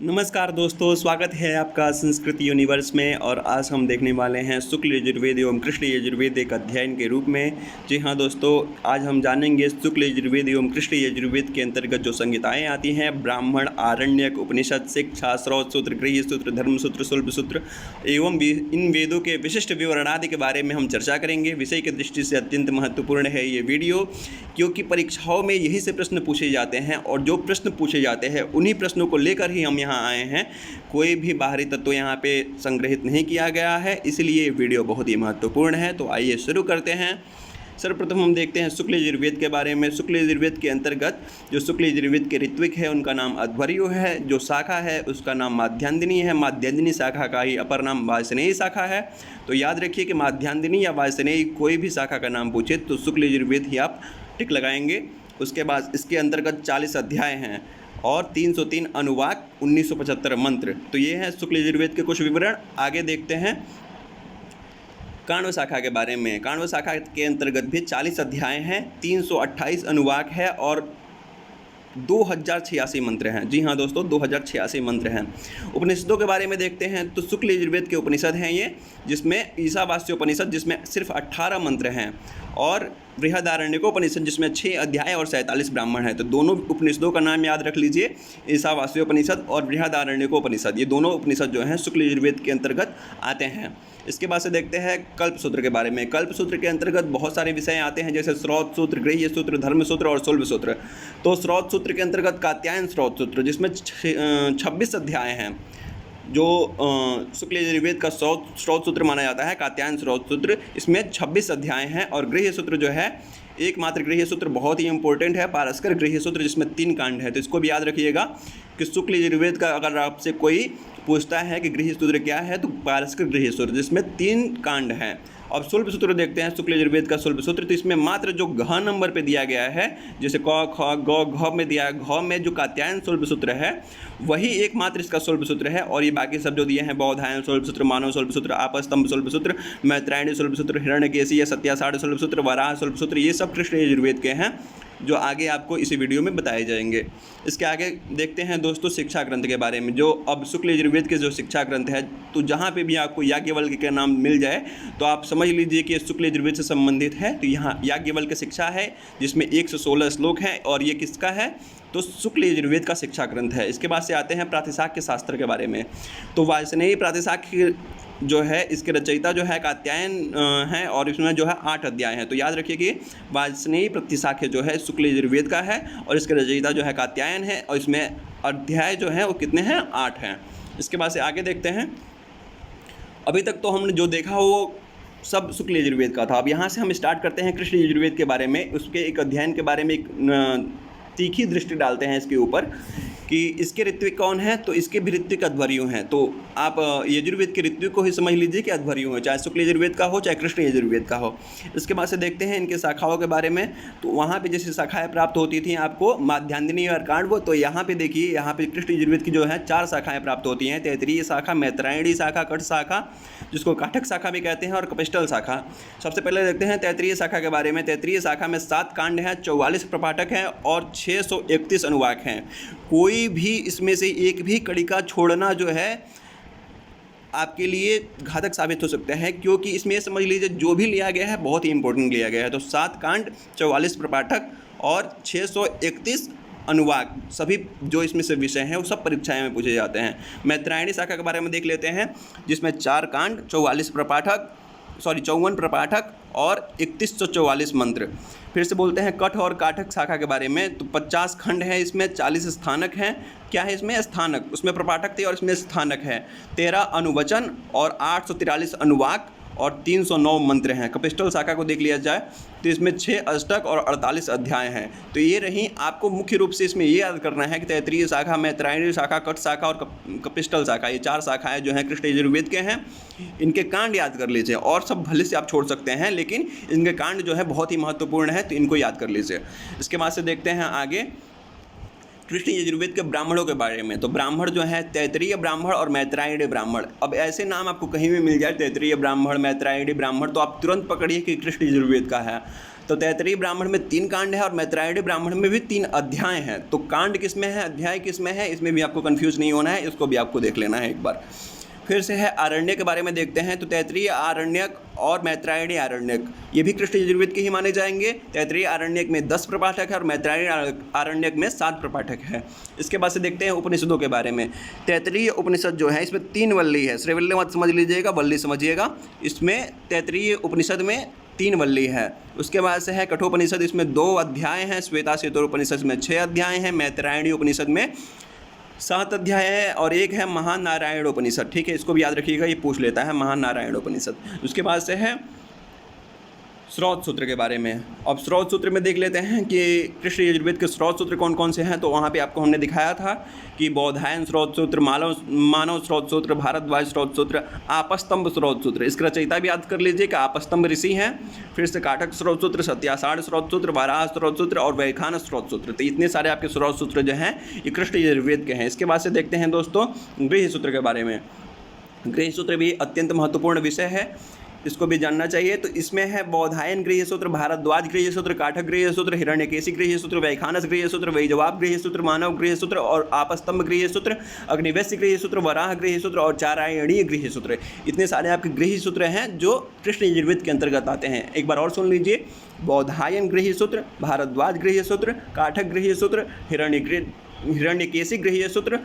नमस्कार दोस्तों, स्वागत है आपका संस्कृत यूनिवर्स में। और आज हम देखने वाले हैं शुक्ल यजुर्वेद एवं कृष्ण यजुर्वेद एक अध्ययन के रूप में। जी हाँ दोस्तों, आज हम जानेंगे शुक्ल यजुर्वेद एवं कृष्ण यजुर्वेद के अंतर्गत जो संहिताएं आती हैं, ब्राह्मण, आरण्यक, उपनिषद, शिक्षा, श्रौत सूत्र, गृह्य सूत्र, धर्म सूत्र, शुल्ब सूत्र एवं इन वेदों के विशिष्ट विवरण आदि के बारे में हम चर्चा करेंगे। विषय की दृष्टि से अत्यंत महत्वपूर्ण है ये वीडियो, क्योंकि परीक्षाओं में यही से प्रश्न पूछे जाते हैं और जो प्रश्न पूछे जाते हैं उन्हीं प्रश्नों को लेकर ही हम यहाँ आए हैं। कोई भी बाहरी तत्व यहाँ पे संग्रहित नहीं किया गया है, इसलिए वीडियो बहुत ही महत्वपूर्ण है। तो आइए शुरू करते हैं। सर्वप्रथम हम देखते हैं शुक्ल यजुर्वेद के बारे में। शुक्ल यजुर्वेद के अंतर्गत जो शुक्ल यजुर्वेद के ऋत्विक है उनका नाम अध्वर्यु है, जो शाखा है उसका नाम माध्यान्दिनी है। माध्यान्दिनी शाखा का ही अपर नाम वायसनेयी शाखा है। तो याद रखिए कि माध्यान्दिनी या वायसनेयी कोई भी शाखा का नाम पूछे तो शुक्ल यजुर्वेद ही आप टिक लगाएंगे। उसके बाद इसके अंतर्गत 40 अध्याय हैं और 303 अनुवाक, 1975 मंत्र। तो ये है शुक्ल यजुर्वेद के कुछ विवरण। आगे देखते हैं काण्व शाखा के बारे में। काण्व शाखा के अंतर्गत भी 40 अध्याय हैं, 328 अनुवाक है और 2086 मंत्र हैं। जी हाँ दोस्तों, 2086 मंत्र हैं। उपनिषदों के बारे में देखते हैं तो शुक्ल यजुर्वेद के उपनिषद हैं ये, जिसमें ईशावास्योपनिषद जिसमें सिर्फ 18 मंत्र हैं और बृहदारण्यकोपनिषद जिसमें 6 अध्याय और 47 ब्राह्मण हैं। तो दोनों उपनिषदों का नाम याद रख लीजिए, ईशावास्योपनिषद और बृहदारण्यकोपनिषद। ये दोनों उपनिषद जो हैं शुक्ल यजुर्वेद के अंतर्गत आते हैं। इसके बाद से देखते हैं कल्प सूत्र के बारे में। कल्प सूत्र के अंतर्गत बहुत सारे विषय आते हैं, जैसे श्रौत सूत्र, गृह्य सूत्र, धर्म सूत्र और शुल्ब सूत्र। तो श्रौत सूत्र के अंतर्गत कात्यायन श्रौत सूत्र जिसमें 26 अध्याय हैं, जो शुक्ल यजुर्वेद का श्रौत सूत्र माना जाता है, कात्यायन श्रौत सूत्र। इसमें 26 अध्याय हैं। और गृह्य सूत्र जो है, एकमात्र गृह्य सूत्र बहुत ही इंपॉर्टेंट है, पारस्कर गृह्य सूत्र, जिसमें 3 कांड है। तो इसको भी याद रखिएगा कि शुक्ल यजुर्वेद का अगर आपसे कोई पूछता है कि गृह्य सूत्र क्या है तो पारस्कर गृह्य सूत्र जिसमें 3 कांड हैं। अब शुल्ब सूत्र देखते हैं शुक्ल यजुर्वेद का शुल्ब सूत्र। तो इसमें मात्र जो घ नंबर पे दिया गया है, जैसे क, ख, ग, घ में दिया है, घ में जो कात्यायन शुल्ब सूत्र है वही एकमात्र इसका शुल्ब सूत्र है। और ये बाकी सब जो दिए हैं, बौधायन शुल्ब सूत्र, मानव शुल्ब सूत्र, आपस्तंभ शुल्ब सूत्र, मैत्रायणी शुल्ब सूत्र, हिरण्यकेशी या सत्यासाढ़ शुल्ब सूत्र, वराह शुल्ब सूत्र, ये सब कृष्ण यजुर्वेद के हैं जो आगे आपको इसी वीडियो में बताए जाएंगे। इसके आगे देखते हैं दोस्तों शिक्षा ग्रंथ के बारे में। जो अब शुक्ल यजुर्वेद के जो शिक्षा ग्रंथ है, तो जहाँ पे भी आपको याज्ञवल्क्य का नाम मिल जाए तो आप समझ लीजिए कि शुक्ल यजुर्वेद से संबंधित है। तो यहाँ याज्ञवल्क्य शिक्षा है जिसमें 116 श्लोक हैं और ये किसका है, तो शुक्ल यजुर्वेद का शिक्षा ग्रंथ है। इसके बाद से आते हैं प्रातिशाख्य शास्त्र के बारे में। तो वायसनेयी प्रातिशाख्य जो है, इसके रचयिता जो है कात्यायन है और इसमें जो है 8 अध्याय हैं। तो याद रखिए कि वायसनेयी प्रातिशाख्य जो है शुक्ल यजुर्वेद का है और इसके रचयिता जो है कात्यायन है और इसमें अध्याय जो है वो कितने हैं, 8 हैं। इसके बाद से आगे देखते हैं। अभी तक तो हमने जो देखा वो सब शुक्ल यजुर्वेद का था। अब यहाँ से हम स्टार्ट करते हैं कृष्ण यजुर्वेद के बारे में। उसके एक अध्ययन के बारे में एक तीखी दृष्टि डालते हैं इसके ऊपर कि इसके ऋत्विक कौन है। तो इसके भी ऋत्विक अध्वर्यु हैं। तो आप यजुर्वेद के ऋत्विक को ही समझ लीजिए कि अध्वर्यु हो, चाहे शुक्ल यजुर्वेद का हो चाहे कृष्ण यजुर्वेद का हो। इसके बाद से देखते हैं इनके शाखाओं के बारे में। तो वहाँ पे जैसे शाखाएं प्राप्त होती थी आपको माध्यान्दिनी और काण्व, तो यहाँ पे देखिए, यहाँ पे कृष्ण यजुर्वेद की जो है 4 शाखाएँ प्राप्त होती हैं। तैत्तिरीय शाखा, मैत्रायणी शाखा, कट शाखा जिसको काठक शाखा भी कहते हैं, और कपिस्टल शाखा। सबसे पहले देखते हैं तैत्तिरीय शाखा के बारे में। तैत्तिरीय शाखा में 7 कांड हैं, 44 प्रपाठक हैं और 631 अनुवाक हैं। कोई भी इसमें से एक भी कड़ी का छोड़ना जो है आपके लिए घातक साबित हो सकता है, क्योंकि इसमें समझ लीजिए जो भी लिया गया है बहुत ही इंपॉर्टेंट लिया गया है। तो 7 कांड, 44 प्रपाठक और 631 अनुवाक, सभी जो इसमें से विषय हैं वो सब परीक्षाएं में पूछे जाते हैं। मैत्रायणी शाखा के बारे में देख लेते हैं, जिसमें 4 कांड, 54 प्रपाठक और 3144 मंत्र। फिर से बोलते हैं कठ और काठक शाखा के बारे में। तो 50 खंड है, इसमें 40 स्थानक हैं। क्या है इसमें, स्थानक, उसमें प्रपाठक थे और इसमें स्थानक है। 13 अनुवचन और 843 अनुवाक और 309 मंत्र हैं। कपिस्टल शाखा को देख लिया जाए तो इसमें 6 अष्टक और 48 अध्याय हैं। तो ये रही, आपको मुख्य रूप से इसमें ये याद करना है कि तैत्तिरीय शाखा, मैत्रायणी शाखा, कट शाखा और कपिस्टल शाखा, ये 4 शाखाएं जो हैं कृष्ण यजुर्वेद के हैं। इनके कांड याद कर लीजिए, और सब भले से आप छोड़ सकते हैं, लेकिन इनके कांड जो है बहुत ही महत्वपूर्ण है, तो इनको याद कर लीजिए। इसके बाद से देखते हैं आगे कृष्ण यजुर्वेद के ब्राह्मणों के बारे में। तो ब्राह्मण जो है तैत्तिरीय ब्राह्मण और मैत्रायणी ब्राह्मण। अब ऐसे नाम आपको कहीं भी मिल जाए, तैत्तिरीय ब्राह्मण, मैत्रायणी ब्राह्मण, तो आप तुरंत पकड़िए कि कृष्ण यजुर्वेद का है। तो तैत्तिरीय ब्राह्मण में 3 कांड है और मैत्रायणी ब्राह्मण में भी 3 अध्याय हैं। तो कांड किस में है, अध्याय किस में है, इसमें भी आपको कन्फ्यूज़ नहीं होना है, इसको भी आपको देख लेना है एक बार। फिर से है आरण्य के बारे में देखते हैं। तो तैत्तिरीय आरण्यक और मैत्रायणी आरण्यक ये भी कृष्ण यजुर्वेद के ही माने जाएंगे। तैत्तिरीय आरण्यक में 10 प्रपाठक है और मैत्रायणी आरण्यक में 7 प्रपाठक है। इसके बाद से देखते हैं उपनिषदों के बारे में। तैत्तिरीय उपनिषद जो है इसमें 3 वल्ली है, श्रीवल्ली मत समझ लीजिएगा, वल्ली समझिएगा। इसमें तैत्तिरीय उपनिषद में 3 वल्ली है। उसके बाद से है कठोपनिषद, इसमें 2 अध्याय हैं। श्वेताश्वेतर उपनिषद में 6 अध्याय हैं। मैत्रायणी उपनिषद में 7 अध्याय है और एक है महानारायण उपनिषद। ठीक है, इसको भी याद रखिएगा, ये पूछ लेता है महानारायण उपनिषद। उसके बाद से है स्रोत सूत्र के बारे में। अब स्रोत सूत्र में देख लेते हैं कि कृष्ण यजुर्वेद के स्रोत सूत्र कौन कौन से हैं। तो वहाँ पे आपको हमने दिखाया था कि बौधायन स्रोत सूत्र, मानव स्रोत सूत्र, भारद्वाज स्रोत सूत्र, आपस्तंभ स्रोत सूत्र। इसका रचयिता भी याद कर लीजिए कि आपस्तंभ ऋषि हैं। फिर से काटक स्रोत सूत्र, सत्यासाढ़ स्रोत सूत्र, वराह स्रोत सूत्र और वैखान स्रोत सूत्र। तो इतने सारे आपके स्रोत सूत्र जो हैं ये कृष्ण यजुर्वेद के हैं। इसके बाद से देखते हैं दोस्तों गृह सूत्र के बारे में। गृह सूत्र भी अत्यंत महत्वपूर्ण विषय है, इसको भी जानना चाहिए। तो इसमें है बौधायन गृह सूत्र, भारद्वाज गृह सूत्र, काठक गृह सूत्र, हिरण्यकेशी गृह सूत्र, वैखानस गृह सूत्र, वैजवाब गृह सूत्र, मानव गृह सूत्र और आपस्तंभ गृह सूत्र, अग्निवेश्य गृह सूत्र, वराह गृह सूत्र और चारायणीय गृह सूत्र। इतने सारे आपके गृह सूत्र हैं जो कृष्ण यजुर्वेद के अंतर्गत आते हैं। एक बार और सुन लीजिए, बौधायन गृह सूत्र, भारद्वाज गृह सूत्र, काठक गृह सूत्र, हिरण्यकेशी गृह सूत्र,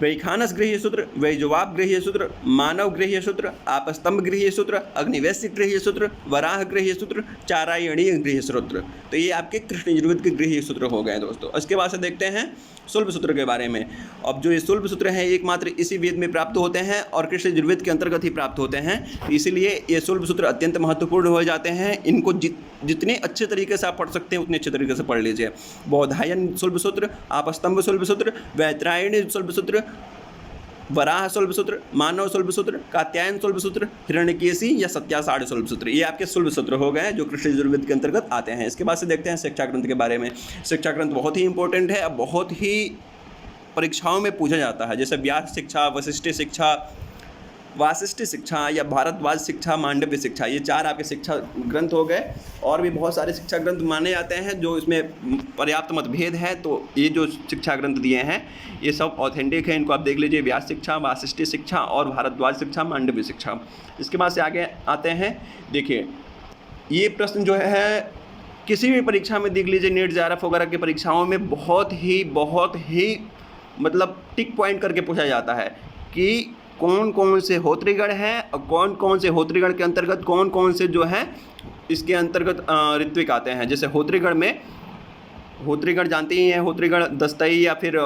वैखानस गृह सूत्र, वैजवाब गृह सूत्र, मानव गृह सूत्र, आपस्तंभ गृह सूत्र, अग्निवेश्य गृह सूत्र, वराह गृह सूत्र, चारायणीय गृह सूत्र। तो ये आपके कृष्ण यजुर्वेद के गृह सूत्र हो गए दोस्तों। इसके बाद से देखते हैं शुल्ब सूत्र के बारे में। अब जो ये शुल्ब सूत्र हैं एकमात्र इसी वेद में प्राप्त होते हैं और कृष्ण यजुर्वेद के अंतर्गत ही प्राप्त होते हैं। तो इसीलिए ये शुल्ब सूत्र अत्यंत महत्वपूर्ण हो जाते हैं। इनको जितने अच्छे तरीके से आप पढ़ सकते हैं उतने अच्छे तरीके से पढ़ लीजिए। बौधायन शुल्ब सूत्र, आपस्तंभ शुल्ब सूत्र, वैत्रायणी शुल्ब सूत्र, वराह शुल्ब सूत्र, मानव शुल्ब सूत्र, कात्यायन शुल्ब सूत्र, हिरण्यकेशी या सत्यासाढ़ शुल्ब सूत्र, ये आपके शुल्ब सूत्र हो गए जो कृष्ण यजुर्वेद के अंतर्गत आते हैं। इसके बाद से देखते हैं शिक्षा ग्रंथ के बारे में। शिक्षा ग्रंथ बहुत ही इंपॉर्टेंट है, बहुत ही परीक्षाओं में पूछा जाता है। जैसे व्यास शिक्षा, वशिष्ठ शिक्षा, वासिष्ठ शिक्षा या भारद्वाज शिक्षा, मांडव्य शिक्षा, ये 4 आपके शिक्षा ग्रंथ हो गए। और भी बहुत सारे शिक्षा ग्रंथ माने जाते हैं जो इसमें पर्याप्त मतभेद है। तो ये जो शिक्षा ग्रंथ दिए हैं ये सब ऑथेंटिक है, इनको आप देख लीजिए। व्यास शिक्षा, वासिष्ठ शिक्षा और भारद्वाज शिक्षा, मांडव्य शिक्षा। इसके बाद से आगे आते हैं, देखिए ये प्रश्न जो है किसी भी परीक्षा में देख लीजिए, नीट जेआरएफ वगैरह की परीक्षाओं में बहुत ही मतलब टिक पॉइंट करके पूछा जाता है कि कौन कौन से होत्रीगण हैं और कौन कौन से होत्रीगण के अंतर्गत कौन कौन से जो हैं इसके अंतर्गत ऋत्विक आते हैं। जैसे होत्रीगण में, होत्रीगण जानते ही हैं, होत्रीगण दस्तई या फिर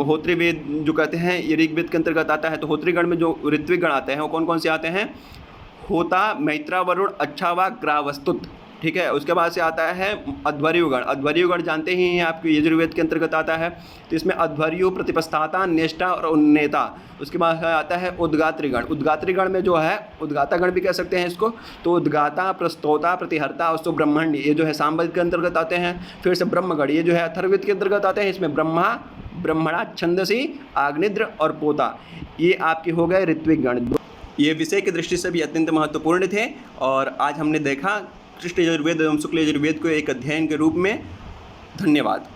होत्री वेद जो कहते हैं ये ऋग्वेद के अंतर्गत आता है। तो होत्रीगण में जो ऋत्विक गण आते हैं वो कौन कौन से आते हैं? होता, मैत्रा, वरुण, अच्छावा, ग्रावस्तुत। ठीक है, उसके बाद से आता है अध्वर्युगण। अध्वर्युगण जानते ही हैं आपके यजुर्वेद के अंतर्गत आता है। तो इसमें अध्वर्यु, प्रतिपस्थाता, नेष्टा और उन्नेता। उसके बाद आता है उद्गात्रिगण। उद्गात्रिगण में जो है उद्गातागण भी कह सकते हैं इसको। तो उद्गाता, प्रस्तोता, प्रतिहर्ता और सुब्रह्मण्य ये जो है सामवेद के अंतर्गत आते हैं। फिर से ब्रह्मगण ये जो है अथर्ववेद के अंतर्गत आते हैं। इसमें ब्रह्मा, ब्रह्मणा, छंदसी, आग्निद्र और पोता ये आपके हो गए ऋत्विक गण। ये विषय की दृष्टि से भी अत्यंत महत्वपूर्ण थे और आज हमने देखा कृष्ण यजुर्वेद एवं शुक्ल यजुर्वेद को एक अध्ययन के रूप में। धन्यवाद।